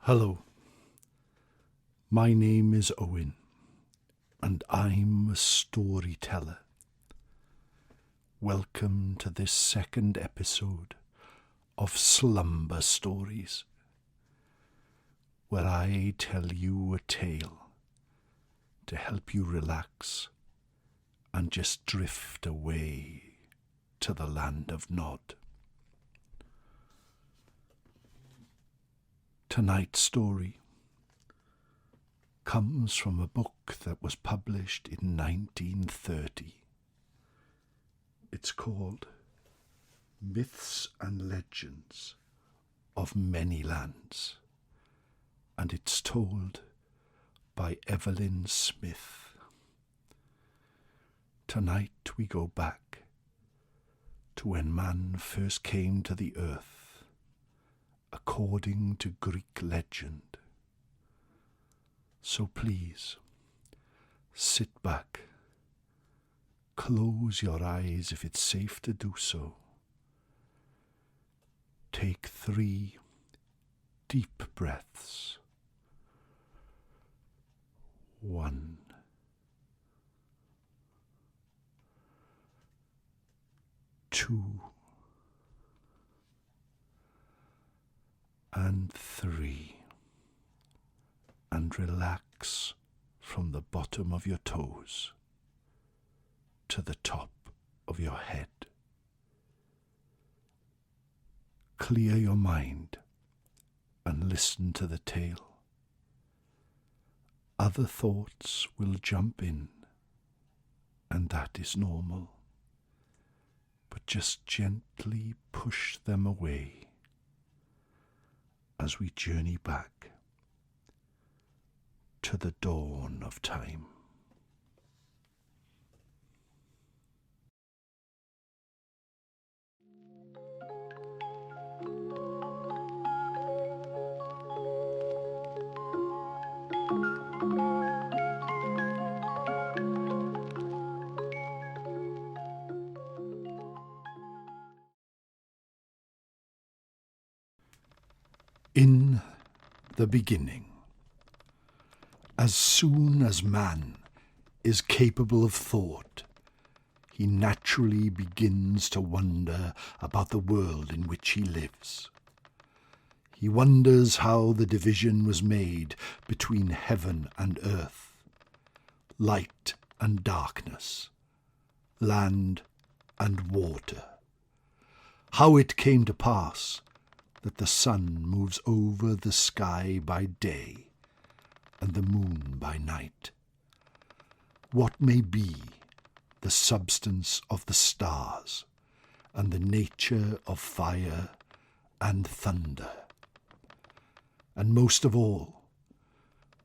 Hello, my name is Owen, and I'm a storyteller. Welcome to this second episode of Slumber Stories, where I tell you a tale to help you relax and just drift away to the land of Nod. Tonight's story comes from a book that was published in 1930. It's called Myths and Legends of Many Lands, and it's told by Evelyn Smith. Tonight we go back to when man first came to the earth, according to Greek legend. So please, sit back, close your eyes if it's safe to do so. Take 3 deep breaths. 1, 2, and 3, and relax from the bottom of your toes to the top of your head. Clear your mind and listen to the tale. Other thoughts will jump in, and that is normal, but just gently push them away as we journey back to the dawn of time. In the beginning, as soon as man is capable of thought, he naturally begins to wonder about the world in which he lives. He wonders how the division was made between heaven and earth, light and darkness, land and water, how it came to pass that the sun moves over the sky by day and the moon by night. What may be the substance of the stars and the nature of fire and thunder? And most of all,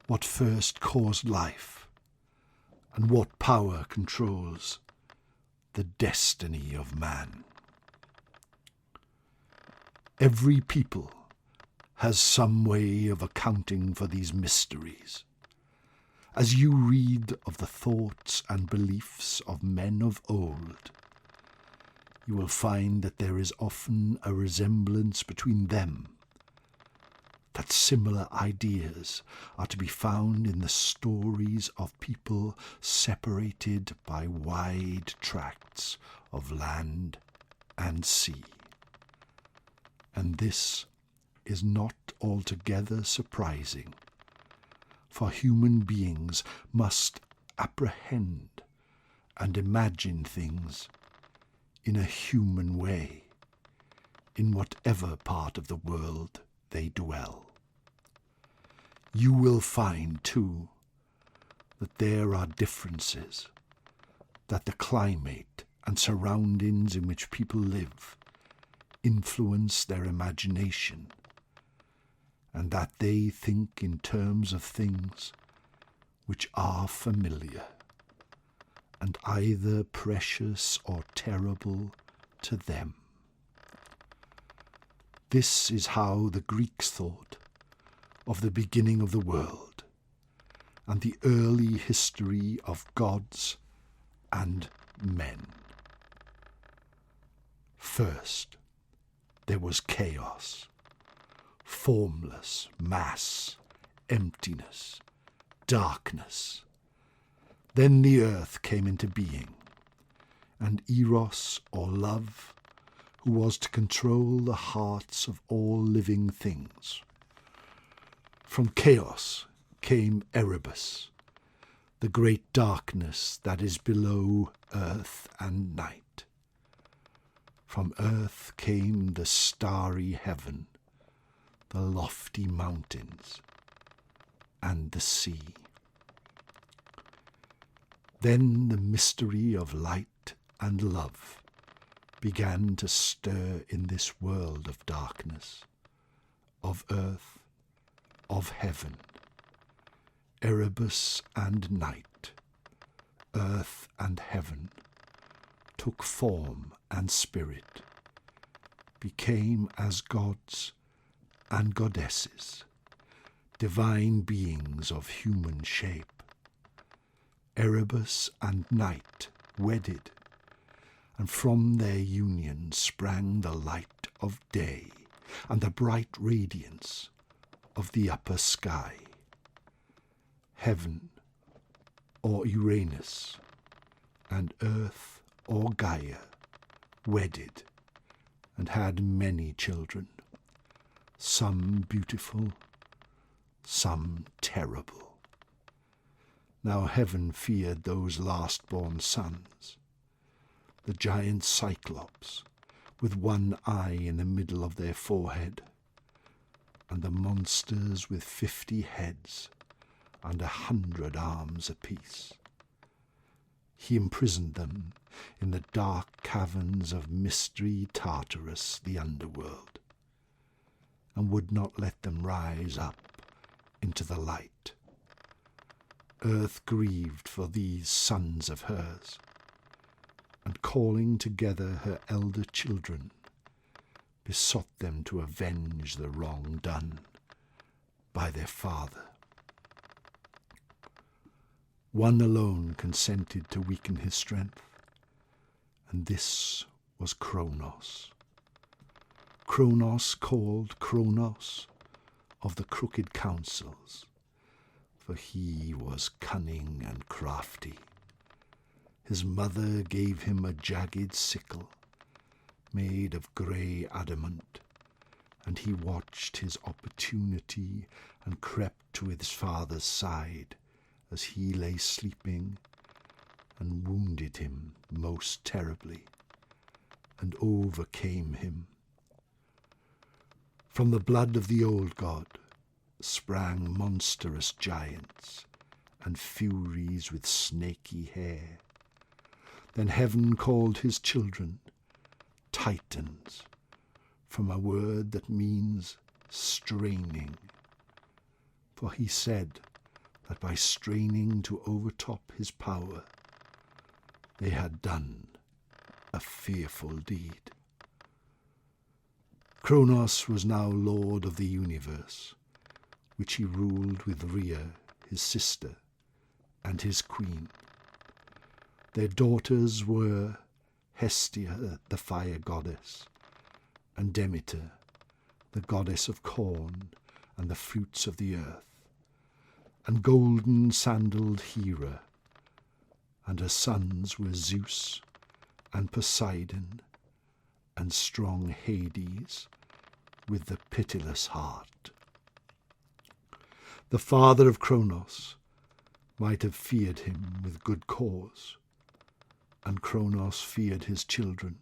what first caused life, and what power controls the destiny of man? Every people has some way of accounting for these mysteries. As you read of the thoughts and beliefs of men of old, you will find that there is often a resemblance between them, that similar ideas are to be found in the stories of people separated by wide tracts of land and sea. And this is not altogether surprising, for human beings must apprehend and imagine things in a human way, in whatever part of the world they dwell. You will find, too, that there are differences, that the climate and surroundings in which people live influence their imagination, and that they think in terms of things which are familiar, and either precious or terrible to them. This is how the Greeks thought of the beginning of the world, and the early history of gods and men. First, there was chaos, formless mass, emptiness, darkness. Then the earth came into being, and Eros, or love, who was to control the hearts of all living things. From chaos came Erebus, the great darkness that is below earth and night. From earth came the starry heaven, the lofty mountains, and the sea. Then the mystery of light and love began to stir in this world of darkness, of earth, of heaven. Erebus and night, earth and heaven, took form and spirit, became as gods and goddesses, divine beings of human shape. Erebus and night wedded, and from their union sprang the light of day and the bright radiance of the upper sky. Heaven, or Uranus, and earth, or Gaia, wedded and had many children, some beautiful, some terrible. Now heaven feared those last-born sons, the giant Cyclops, with one eye in the middle of their forehead, and the monsters with 50 heads and 100 arms apiece. He imprisoned them in the dark caverns of mystery Tartarus, the underworld, and would not let them rise up into the light. Earth grieved for these sons of hers, and calling together her elder children, besought them to avenge the wrong done by their father. One alone consented to weaken his strength, and this was Kronos. Kronos, called Kronos of the crooked counsels, for he was cunning and crafty. His mother gave him a jagged sickle made of grey adamant, and he watched his opportunity and crept to his father's side as he lay sleeping, and wounded him most terribly, and overcame him. From the blood of the old god sprang monstrous giants and furies with snaky hair. Then heaven called his children Titans, from a word that means straining, for he said that by straining to overtop his power, they had done a fearful deed. Kronos was now lord of the universe, which he ruled with Rhea, his sister, and his queen. Their daughters were Hestia, the fire goddess, and Demeter, the goddess of corn and the fruits of the earth, and golden-sandaled Hera, and her sons were Zeus and Poseidon, and strong Hades with the pitiless heart. The father of Kronos might have feared him with good cause, and Kronos feared his children,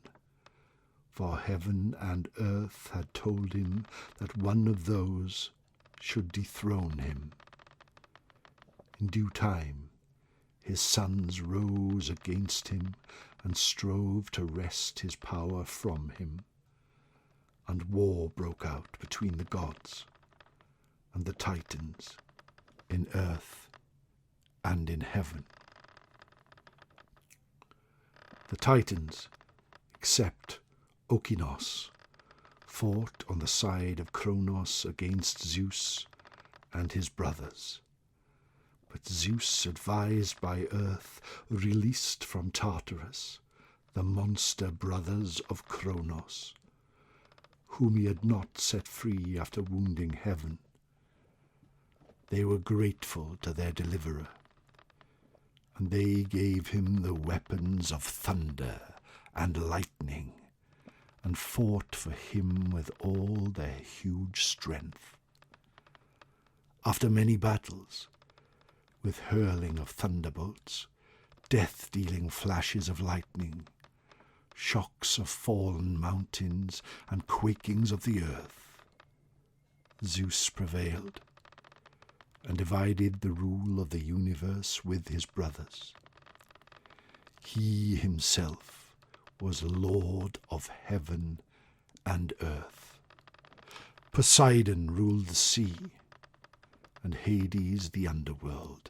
for heaven and earth had told him that one of those should dethrone him. In due time his sons rose against him and strove to wrest his power from him, and war broke out between the gods and the Titans in earth and in heaven. The Titans, except Okinos, fought on the side of Kronos against Zeus and his brothers. But Zeus, advised by Earth, released from Tartarus the monster brothers of Kronos, whom he had not set free after wounding heaven. They were grateful to their deliverer, and they gave him the weapons of thunder and lightning, and fought for him with all their huge strength. After many battles, with hurling of thunderbolts, death-dealing flashes of lightning, shocks of fallen mountains, and quakings of the earth, Zeus prevailed, and divided the rule of the universe with his brothers. He himself was Lord of heaven and earth. Poseidon ruled the sea, and Hades the underworld,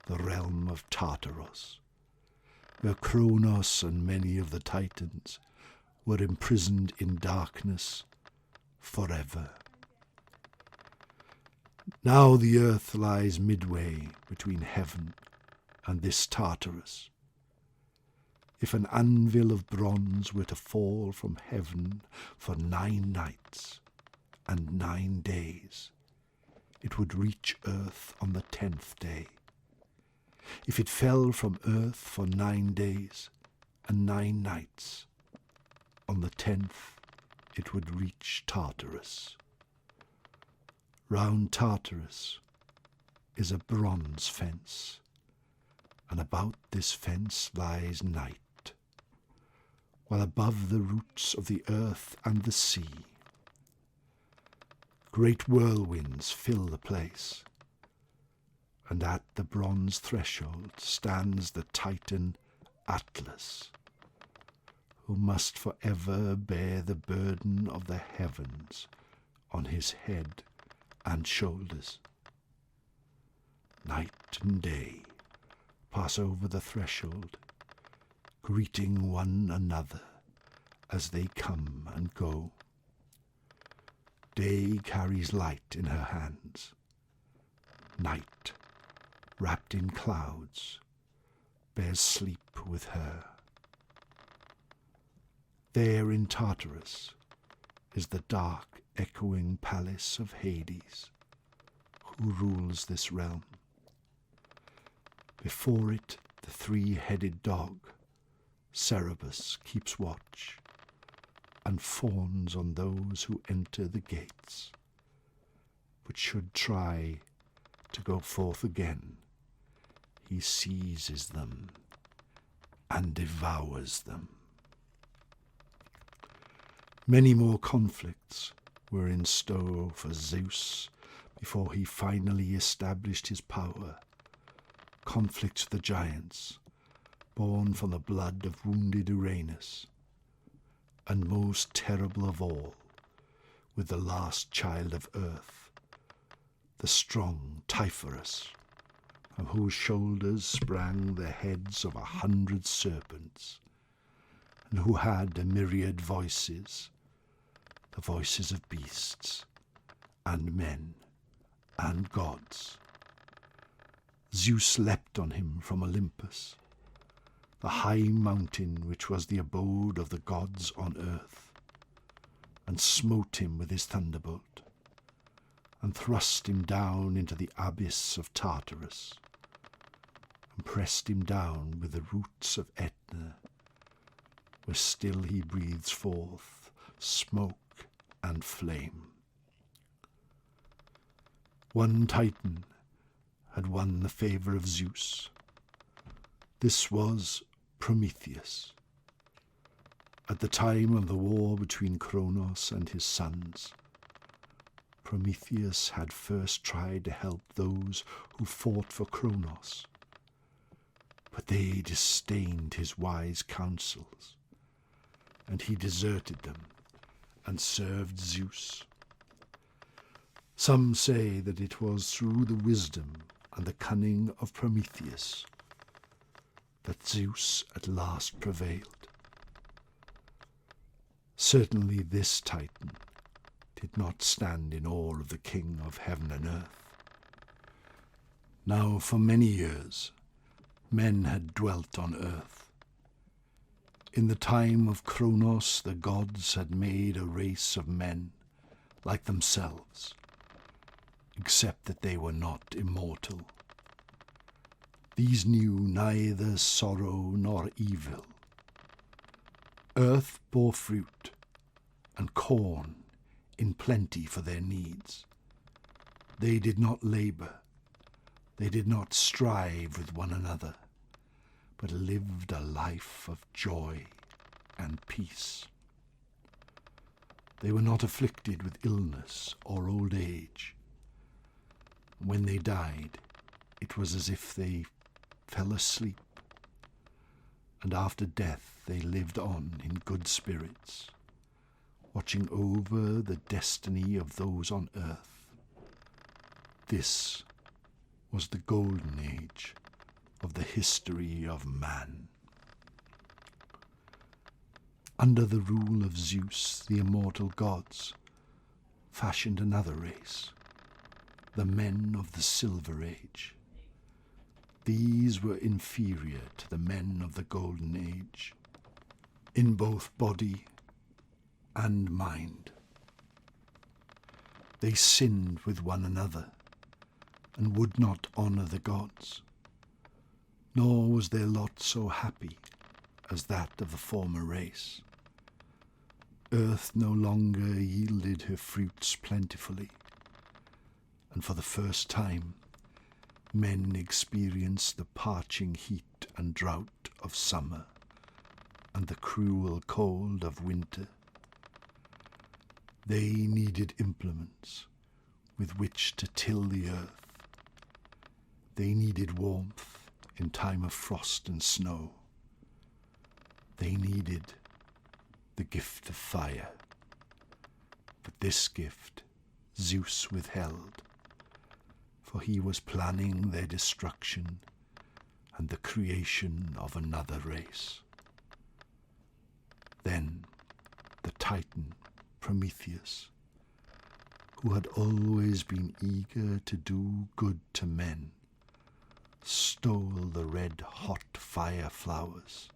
the realm of Tartarus, where Kronos and many of the Titans were imprisoned in darkness forever. Now the earth lies midway between heaven and this Tartarus. If an anvil of bronze were to fall from heaven for 9 nights and 9 days, it would reach earth on the 10th day. If it fell from earth for 9 days and 9 nights, on the 10th it would reach Tartarus. Round Tartarus is a bronze fence, and about this fence lies night, while above the roots of the earth and the sea, great whirlwinds fill the place, and at the bronze threshold stands the Titan Atlas, who must forever bear the burden of the heavens on his head and shoulders. Night and day pass over the threshold, greeting one another as they come and go. Day carries light in her hands. Night, wrapped in clouds, bears sleep with her. There in Tartarus is the dark, echoing palace of Hades, who rules this realm. Before it, the 3-headed dog, Cerberus, keeps watch and fawns on those who enter the gates, but should try to go forth again, he seizes them and devours them. Many more conflicts were in store for Zeus before he finally established his power. Conflicts with the giants, born from the blood of wounded Uranus, and most terrible of all, with the last child of earth, the strong Typhorus, from whose shoulders sprang the heads of 100 serpents, and who had a myriad voices, the voices of beasts, and men, and gods. Zeus leapt on him from Olympus, the high mountain which was the abode of the gods on earth, and smote him with his thunderbolt, and thrust him down into the abyss of Tartarus, and pressed him down with the roots of Etna, where still he breathes forth smoke and flame. One Titan had won the favour of Zeus. This was Prometheus. At the time of the war between Kronos and his sons, Prometheus had first tried to help those who fought for Kronos, but they disdained his wise counsels, and he deserted them and served Zeus. Some say that it was through the wisdom and the cunning of Prometheus that Zeus at last prevailed. Certainly this Titan did not stand in awe of the King of heaven and earth. Now for many years men had dwelt on earth. In the time of Kronos, the gods had made a race of men like themselves, except that they were not immortal. These knew neither sorrow nor evil. Earth bore fruit, and corn in plenty for their needs. They did not labour, they did not strive with one another, but lived a life of joy and peace. They were not afflicted with illness or old age. When they died, it was as if they fell asleep, and after death they lived on in good spirits, watching over the destiny of those on earth. This was the golden age of the history of man. Under the rule of Zeus, the immortal gods fashioned another race, the men of the Silver Age. These were inferior to the men of the Golden Age, in both body and mind. They sinned with one another and would not honour the gods, nor was their lot so happy as that of the former race. Earth no longer yielded her fruits plentifully, and for the first time men experienced the parching heat and drought of summer and the cruel cold of winter. They needed implements with which to till the earth. They needed warmth in time of frost and snow. They needed the gift of fire. But this gift Zeus withheld, for he was planning their destruction and the creation of another race. Then the Titan Prometheus, who had always been eager to do good to men, stole the red-hot fire flowers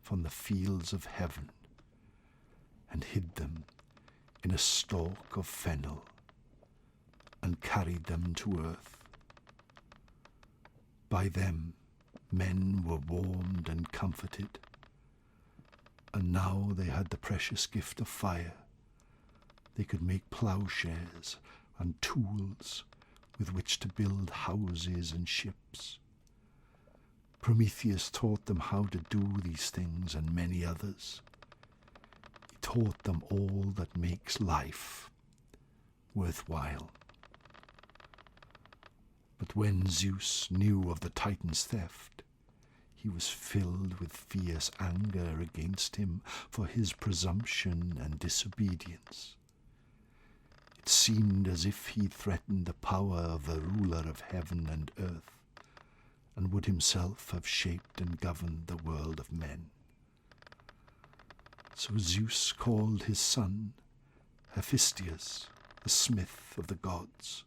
from the fields of heaven and hid them in a stalk of fennel and carried them to earth. By them men were warmed and comforted, and now they had the precious gift of fire. They could make ploughshares and tools with which to build houses and ships. Prometheus taught them how to do these things and many others. He taught them all that makes life worthwhile. But when Zeus knew of the Titan's theft, he was filled with fierce anger against him for his presumption and disobedience. It seemed as if he threatened the power of the ruler of heaven and earth, and would himself have shaped and governed the world of men. So Zeus called his son Hephaestus, the smith of the gods,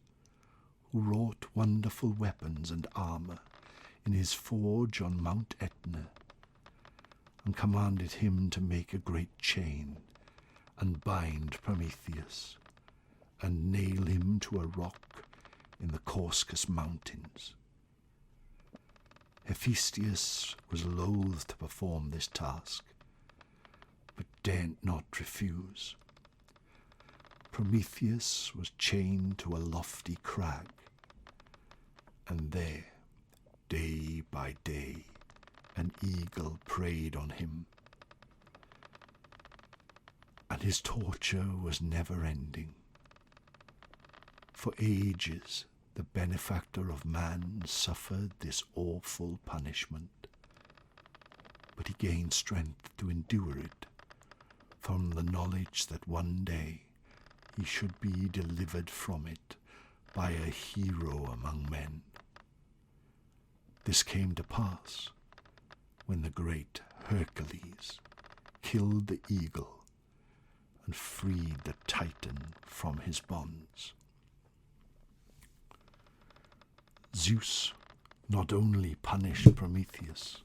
who wrought wonderful weapons and armour in his forge on Mount Etna, and commanded him to make a great chain and bind Prometheus and nail him to a rock in the Caucasus Mountains. Hephaestus was loath to perform this task, but dared not refuse. Prometheus was chained to a lofty crag, and there, day by day, an eagle preyed on him, and his torture was never-ending. For ages, the benefactor of man suffered this awful punishment, but he gained strength to endure it from the knowledge that one day he should be delivered from it by a hero among men. This came to pass when the great Hercules killed the eagle and freed the Titan from his bonds. Zeus not only punished Prometheus,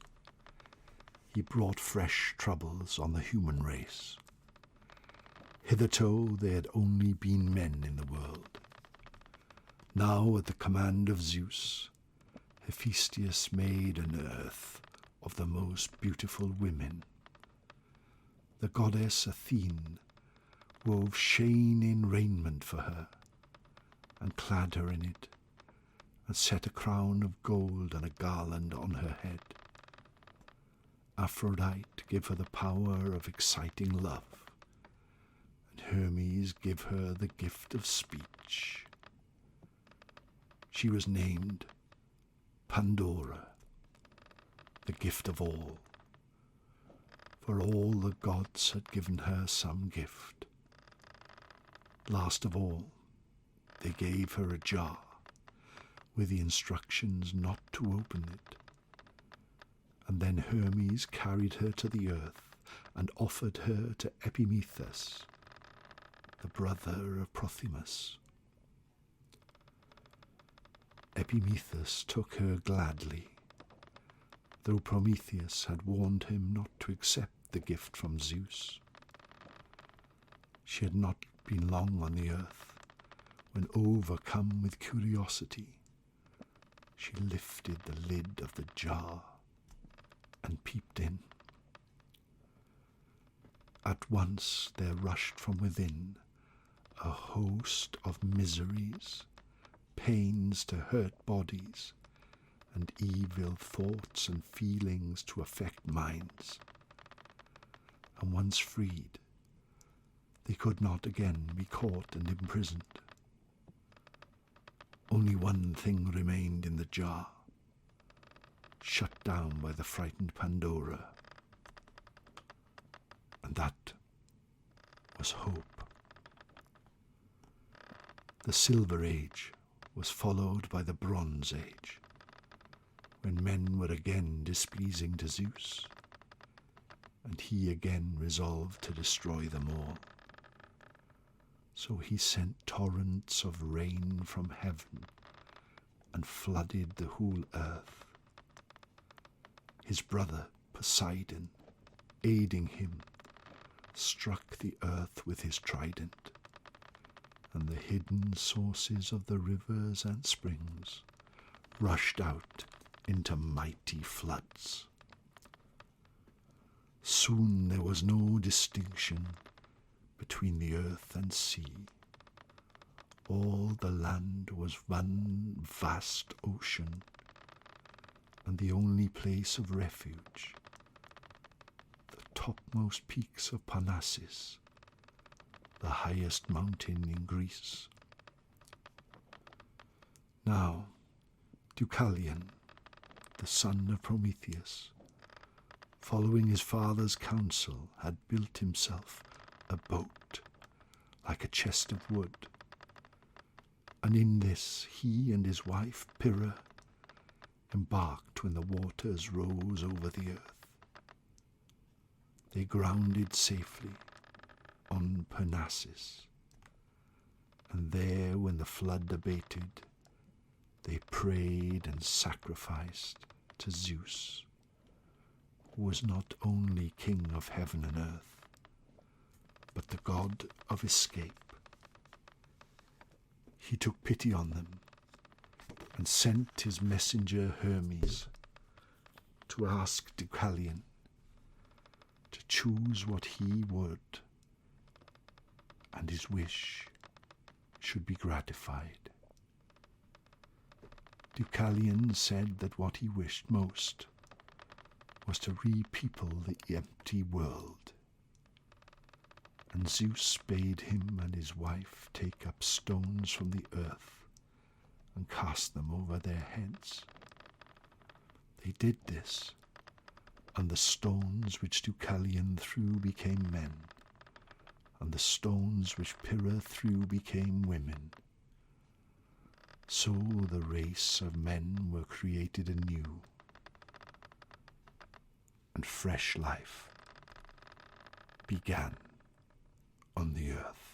he brought fresh troubles on the human race. Hitherto there had only been men in the world. Now, at the command of Zeus, Hephaestus made an earth of the most beautiful women. The goddess Athene wove shining raiment for her, and clad her in it, and set a crown of gold and a garland on her head. Aphrodite gave her the power of exciting love, and Hermes gave her the gift of speech. She was named Pandora, the gift of all, for all the gods had given her some gift. Last of all, they gave her a jar with the instructions not to open it. And then Hermes carried her to the earth and offered her to Epimetheus, the brother of Prothemus. Epimetheus took her gladly, though Prometheus had warned him not to accept the gift from Zeus. She had not been long on the earth when, overcome with curiosity, she lifted the lid of the jar and peeped in. At once there rushed from within a host of miseries, pains to hurt bodies, and evil thoughts and feelings to affect minds. And once freed, they could not again be caught and imprisoned. Only one thing remained in the jar, shut down by the frightened Pandora, and that was hope. The Silver Age was followed by the Bronze Age, when men were again displeasing to Zeus, and he again resolved to destroy them all. So he sent torrents of rain from heaven and flooded the whole earth. His brother Poseidon, aiding him, struck the earth with his trident, and the hidden sources of the rivers and springs rushed out into mighty floods. Soon there was no distinction between the earth and sea. All the land was one vast ocean, and the only place of refuge, the topmost peaks of Parnassus, the highest mountain in Greece. Now, Deucalion, the son of Prometheus, following his father's counsel, had built himself a boat like a chest of wood, and in this he and his wife Pyrrha embarked when the waters rose over the earth. They grounded safely on Parnassus, and there, when the flood abated, they prayed and sacrificed to Zeus, who was not only king of heaven and earth, but the god of escape. He took pity on them and sent his messenger Hermes to ask Deucalion to choose what he would, and his wish should be gratified. Deucalion said that what he wished most was to repeople the empty world, and Zeus bade him and his wife take up stones from the earth and cast them over their heads. They did this, and the stones which Deucalion threw became men, and the stones which Pyrrha threw became women. So the race of men were created anew, and fresh life began on the earth.